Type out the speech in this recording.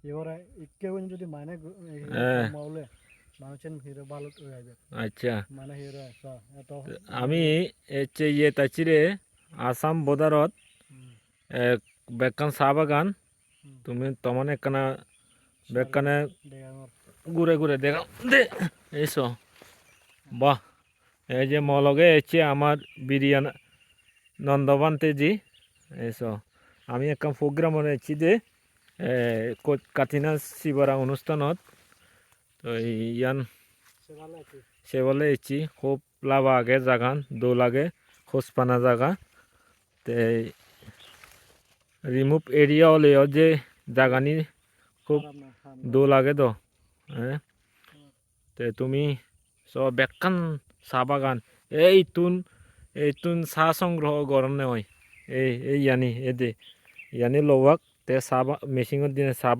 এবারে কেউন যদি মানে হ্যাঁ, মাউলে মানুষের হিরো ভালো যাবে আচ্ছা। মানে হিরো এত আমি হচ্ছে ইয়ে তাচিরে আসাম বর্ডারত এক বেকান চাহ বাগান তুমি তমান একখানা বেকানে ডেগাঙর ঘুরে ঘুরে দেখা দে এইসো বাহ এই যে মলগে এসছে আমার বিরিয়ানা নন্দবান তেজি এইসো আমি একটা প্রোগ্রাম এসেছি যে কাতিনা শিবরা অনুষ্ঠানত তো ইয়ান সে ভালো আছে সে বলে এসেছি খুব লাভ আগে জাগান দো লাগে খোসপানা জাগা তে রিমুভ এরিয়া হলে যে জাগানি খুব খারাপ না দো লাগে তো হ্যাঁ তে তুমি সব বেকান চাহ বাগান এই তুন চাহ সংগ্রহ গরমে হয় এই ইয়ানি এদে ইয়ানি লওয়াক তে চাহ মেশিনের দিনে চাহ